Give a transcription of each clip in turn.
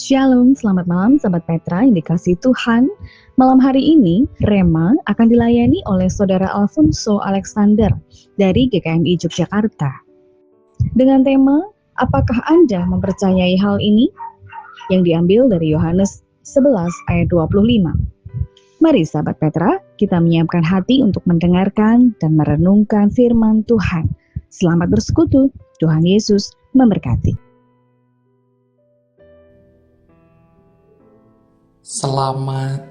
Shalom, selamat malam Sahabat Petra yang dikasihi Tuhan. Malam hari ini, Rema akan dilayani oleh Saudara Alfonso Alexander dari GKMI Yogyakarta. Dengan tema, apakah Anda mempercayai hal ini? Yang diambil dari Yohanes 11 ayat 25. Mari Sahabat Petra, kita menyiapkan hati untuk mendengarkan dan merenungkan firman Tuhan. Selamat bersekutu, Tuhan Yesus memberkati. Selamat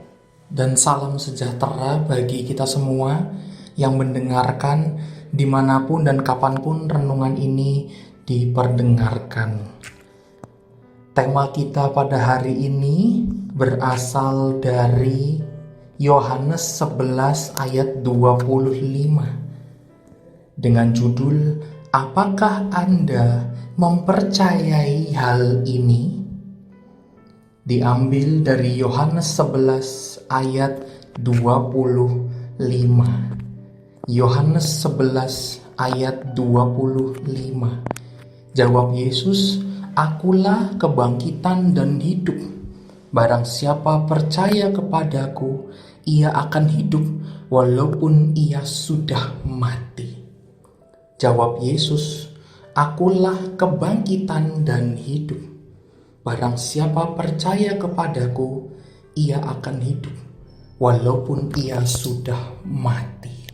dan salam sejahtera bagi kita semua yang mendengarkan dimanapun dan kapanpun renungan ini diperdengarkan. Tema kita pada hari ini berasal dari Yohanes 11 ayat 25 dengan judul "Apakah Anda mempercayai hal ini?" Diambil dari Yohanes 11 ayat 25. Yohanes 11 ayat 25. Jawab Yesus, "Akulah kebangkitan dan hidup. Barang siapa percaya kepadaku, ia akan hidup walaupun ia sudah mati." Jawab Yesus, "Akulah kebangkitan dan hidup. Barang siapa percaya kepadaku, ia akan hidup, walaupun ia sudah mati."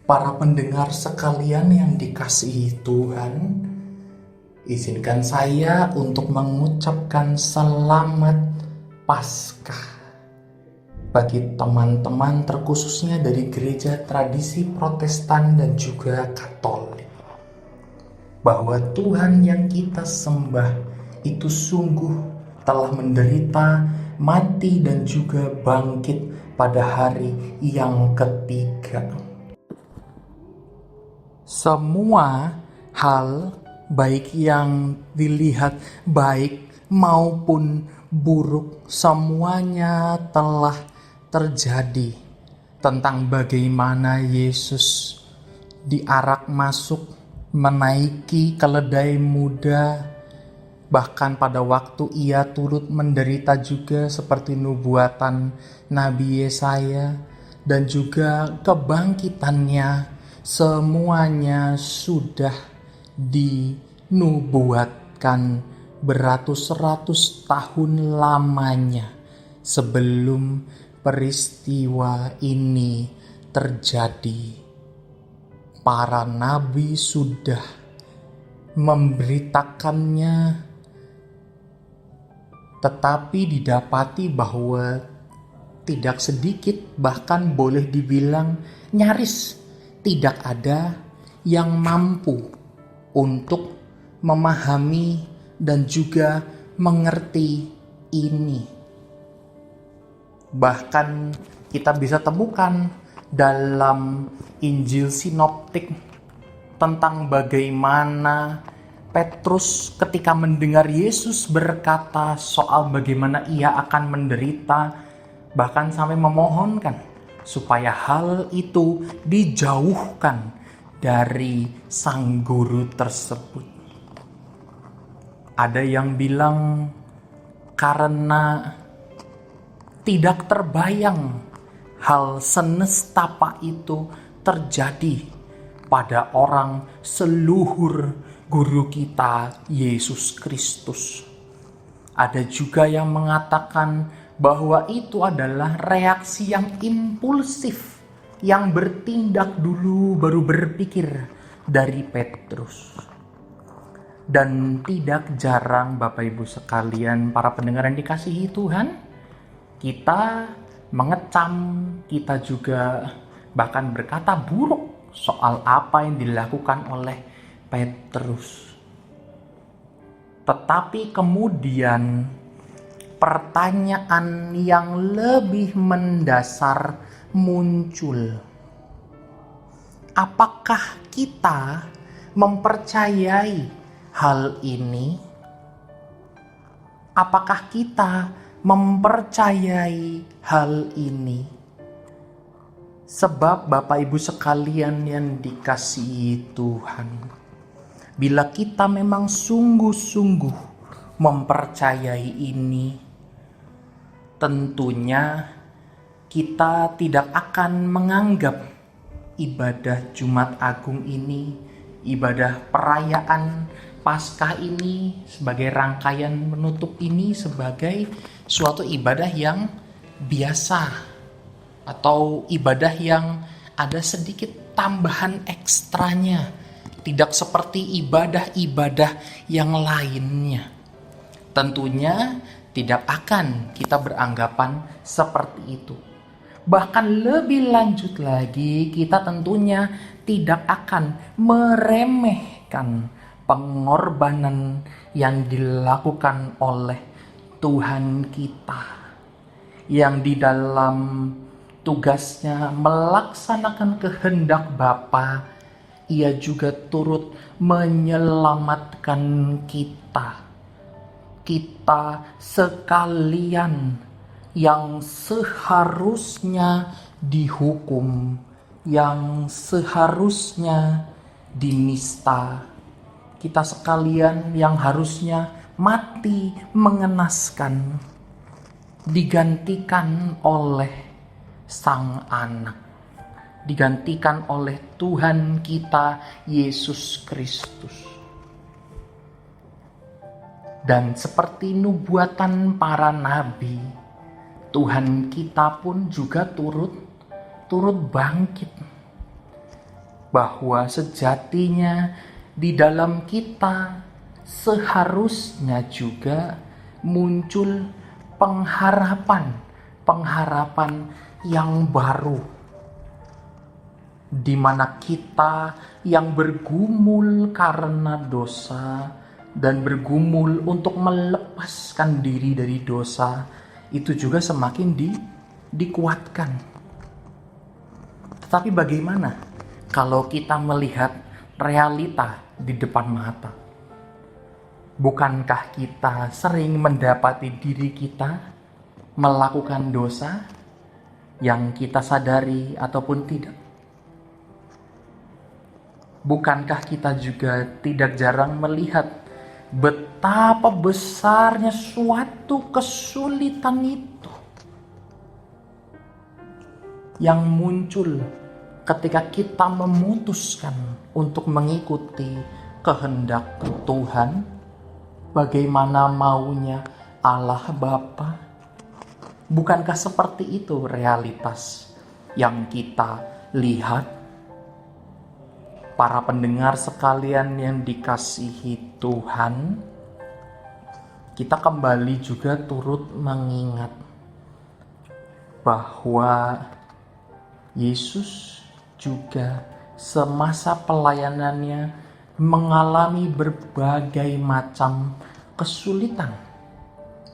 Para pendengar sekalian yang dikasihi Tuhan, izinkan saya untuk mengucapkan selamat Paskah bagi teman-teman terkhususnya dari gereja tradisi Protestan dan juga Katolik, bahwa Tuhan yang kita sembah itu sungguh telah menderita, mati, dan juga bangkit pada hari yang ketiga. Semua hal, baik yang dilihat baik maupun buruk, semuanya telah terjadi. Tentang bagaimana Yesus diarak masuk, menaiki keledai muda, bahkan pada waktu ia turut menderita juga seperti nubuatan Nabi Yesaya, dan juga kebangkitannya, semuanya sudah dinubuatkan beratus-ratus tahun lamanya sebelum peristiwa ini terjadi. Para nabi sudah memberitakannya, tetapi didapati bahwa tidak sedikit, bahkan boleh dibilang nyaris tidak ada yang mampu untuk memahami dan juga mengerti ini. Bahkan kita bisa temukan dalam Injil Sinoptik tentang bagaimana Petrus ketika mendengar Yesus berkata soal bagaimana ia akan menderita, bahkan sampai memohonkan supaya hal itu dijauhkan dari sang guru tersebut. Ada yang bilang karena tidak terbayang hal senestapa itu terjadi pada orang seluhur guru kita Yesus Kristus. Ada juga yang mengatakan bahwa itu adalah reaksi yang impulsif, yang bertindak dulu baru berpikir dari Petrus. Dan tidak jarang Bapak Ibu sekalian, para pendengar yang dikasihi Tuhan, kita mengecam, kita juga bahkan berkata buruk soal apa yang dilakukan oleh Petrus. Tetapi kemudian pertanyaan yang lebih mendasar muncul. Apakah kita mempercayai hal ini? Apakah kita mempercayai hal ini? Sebab Bapak Ibu sekalian yang dikasihi Tuhan, bila kita memang sungguh-sungguh mempercayai ini, tentunya kita tidak akan menganggap ibadah Jumat Agung ini, ibadah perayaan Paskah ini, sebagai rangkaian menutup ini sebagai suatu ibadah yang biasa atau ibadah yang ada sedikit tambahan ekstranya, tidak seperti ibadah-ibadah yang lainnya. Tentunya tidak akan kita beranggapan seperti itu. Bahkan lebih lanjut lagi, kita tentunya tidak akan meremehkan pengorbanan yang dilakukan oleh Tuhan kita, yang di dalam tugasnya melaksanakan kehendak Bapa, Ia juga turut menyelamatkan kita sekalian yang seharusnya dihukum, yang seharusnya dinista, kita sekalian yang harusnya mati mengenaskan, digantikan oleh Sang Anak, digantikan oleh Tuhan kita Yesus Kristus. Dan seperti nubuatan para nabi, Tuhan kita pun juga turut bangkit, bahwa sejatinya di dalam kita seharusnya juga muncul pengharapan yang baru, di mana kita yang bergumul karena dosa dan bergumul untuk melepaskan diri dari dosa, itu juga semakin dikuatkan. Tetapi bagaimana kalau kita melihat realita di depan mata? Bukankah kita sering mendapati diri kita melakukan dosa yang kita sadari ataupun tidak? Bukankah kita juga tidak jarang melihat betapa besarnya suatu kesulitan itu yang muncul ketika kita memutuskan untuk mengikuti kehendak Tuhan, bagaimana maunya Allah Bapa? Bukankah seperti itu realitas yang kita lihat? Para pendengar sekalian yang dikasihi Tuhan, kita kembali juga turut mengingat bahwa Yesus juga semasa pelayanannya mengalami berbagai macam kesulitan,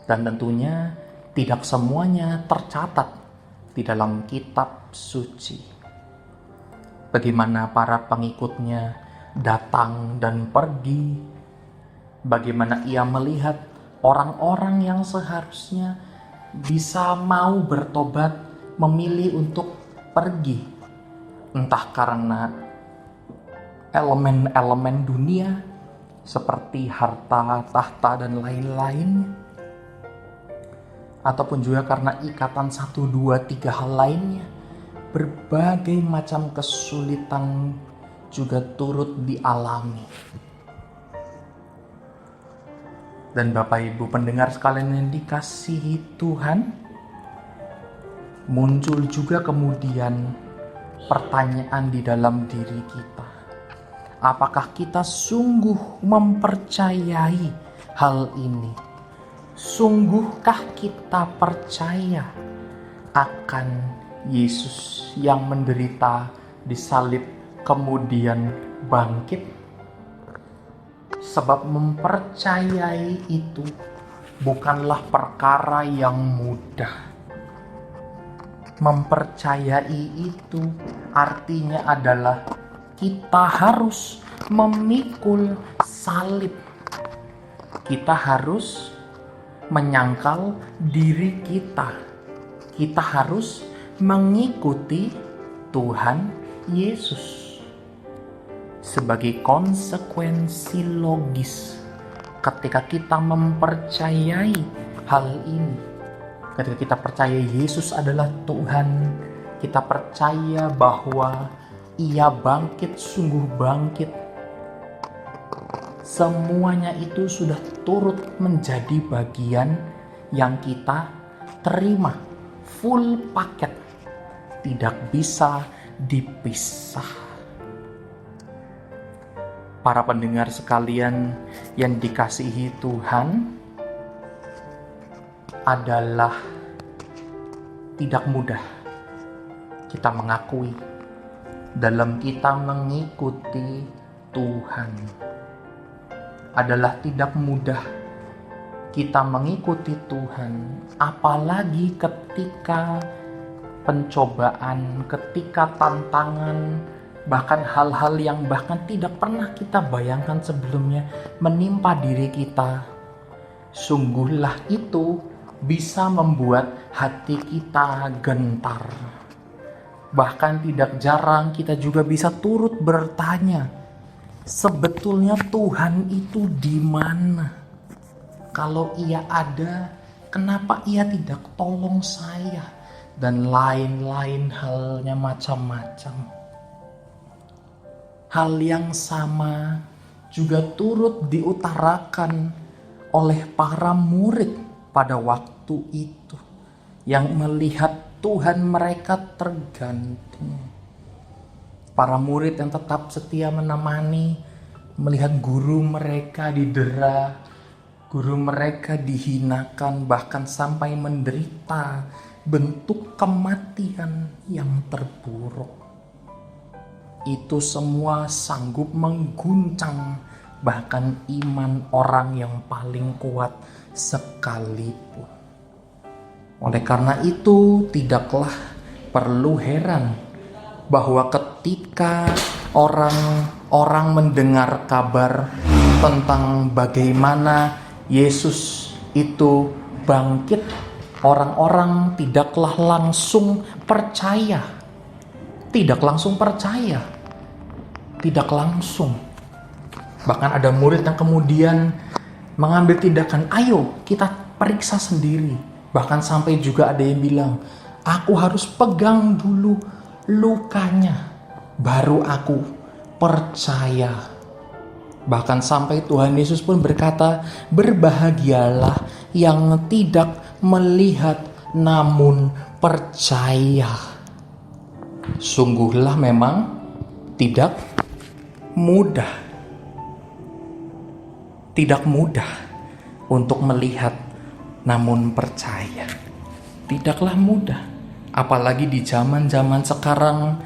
dan tentunya tidak semuanya tercatat di dalam kitab suci. Bagaimana para pengikutnya datang dan pergi, bagaimana ia melihat orang-orang yang seharusnya bisa mau bertobat memilih untuk pergi, entah karena elemen-elemen dunia seperti harta, tahta, dan lain-lain, ataupun juga karena ikatan 1, 2, 3 hal lainnya. Berbagai macam kesulitan juga turut dialami. Dan Bapak Ibu pendengar sekalian yang dikasihi Tuhan, muncul juga kemudian pertanyaan di dalam diri kita. Apakah kita sungguh mempercayai hal ini? Sungguhkah kita percaya akan Yesus yang menderita di salib kemudian bangkit? Sebab mempercayai itu bukanlah perkara yang mudah. Mempercayai itu artinya adalah kita harus memikul salib. Kita harus menyangkal diri kita. Kita harus mengikuti Tuhan Yesus sebagai konsekuensi logis ketika kita mempercayai hal ini, ketika kita percaya Yesus adalah Tuhan, kita percaya bahwa Ia bangkit, sungguh bangkit, semuanya itu sudah turut menjadi bagian yang kita terima, full paket, tidak bisa dipisah. Para pendengar sekalian yang dikasihi Tuhan, adalah tidak mudah kita mengakui dalam kita mengikuti Tuhan. Adalah tidak mudah kita mengikuti Tuhan, apalagi ketika pencobaan, ketika tantangan, bahkan hal-hal yang bahkan tidak pernah kita bayangkan sebelumnya menimpa diri kita. Sungguhlah itu bisa membuat hati kita gentar. Bahkan tidak jarang kita juga bisa turut bertanya, sebetulnya Tuhan itu di mana? Kalau Ia ada, kenapa Ia tidak tolong saya? Dan lain-lain halnya macam-macam. Hal yang sama juga turut diutarakan oleh para murid pada waktu itu yang melihat Tuhan mereka tergantung. Para murid yang tetap setia menemani, melihat guru mereka didera, guru mereka dihinakan, bahkan sampai menderita bentuk kematian yang terburuk. Itu semua sanggup mengguncang bahkan iman orang yang paling kuat sekalipun. Oleh karena itu, tidaklah perlu heran bahwa ketika orang-orang mendengar kabar tentang bagaimana Yesus itu bangkit, orang-orang tidaklah langsung percaya. Tidak langsung. Bahkan ada murid yang kemudian mengambil tindakan, ayo kita periksa sendiri. Bahkan sampai juga ada yang bilang, aku harus pegang dulu lukanya, baru aku percaya. Bahkan sampai Tuhan Yesus pun berkata, berbahagialah yang tidak melihat namun percaya. Sungguhlah memang tidak mudah. Tidak mudah untuk melihat namun percaya. Tidaklah mudah. Apalagi di zaman-zaman sekarang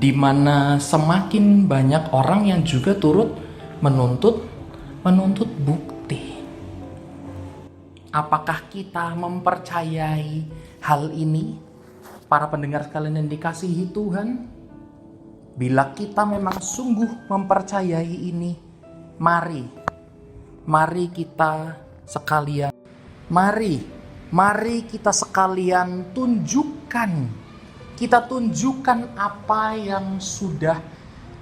di mana semakin banyak orang yang juga turut menuntut bukti. Apakah kita mempercayai hal ini? Para pendengar sekalian yang dikasihi Tuhan, bila kita memang sungguh mempercayai ini, mari kita sekalian, mari kita sekalian tunjukkan apa yang sudah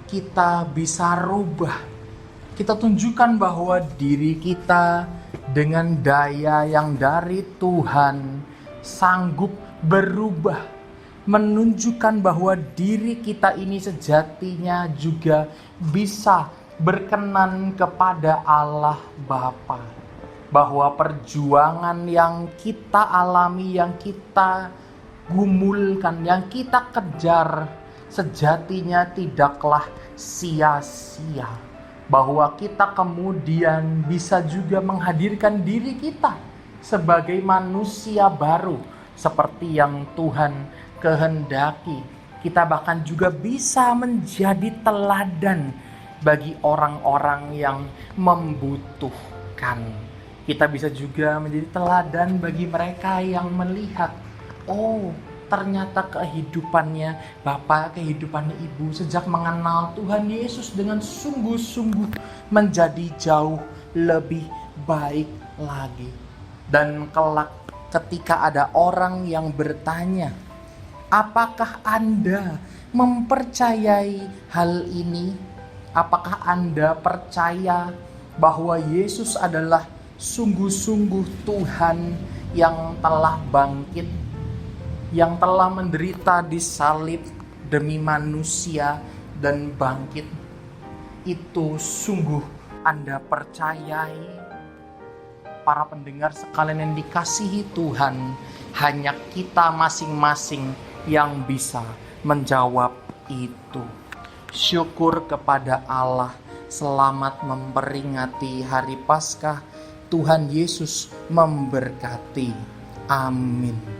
kita bisa rubah. Kita tunjukkan bahwa diri kita dengan daya yang dari Tuhan sanggup berubah. Menunjukkan bahwa diri kita ini sejatinya juga bisa berkenan kepada Allah Bapa. Bahwa perjuangan yang kita alami, yang kita gumulkan, yang kita kejar, sejatinya tidaklah sia-sia. Bahwa kita kemudian bisa juga menghadirkan diri kita sebagai manusia baru, seperti yang Tuhan kehendaki. Kita bahkan juga bisa menjadi teladan bagi orang-orang yang membutuhkan. Kita bisa juga menjadi teladan bagi mereka yang melihat, oh ternyata kehidupannya Bapak, kehidupannya Ibu sejak mengenal Tuhan Yesus dengan sungguh-sungguh menjadi jauh lebih baik lagi. Dan kelak ketika ada orang yang bertanya, apakah Anda mempercayai hal ini? Apakah Anda percaya bahwa Yesus adalah sungguh-sungguh Tuhan yang telah bangkit, yang telah menderita di salib demi manusia dan bangkit. Itu sungguh Anda percayai? Para pendengar sekalian yang dikasihi Tuhan, hanya kita masing-masing yang bisa menjawab itu. Syukur kepada Allah. Selamat memperingati Hari Paskah. Tuhan Yesus memberkati. Amin.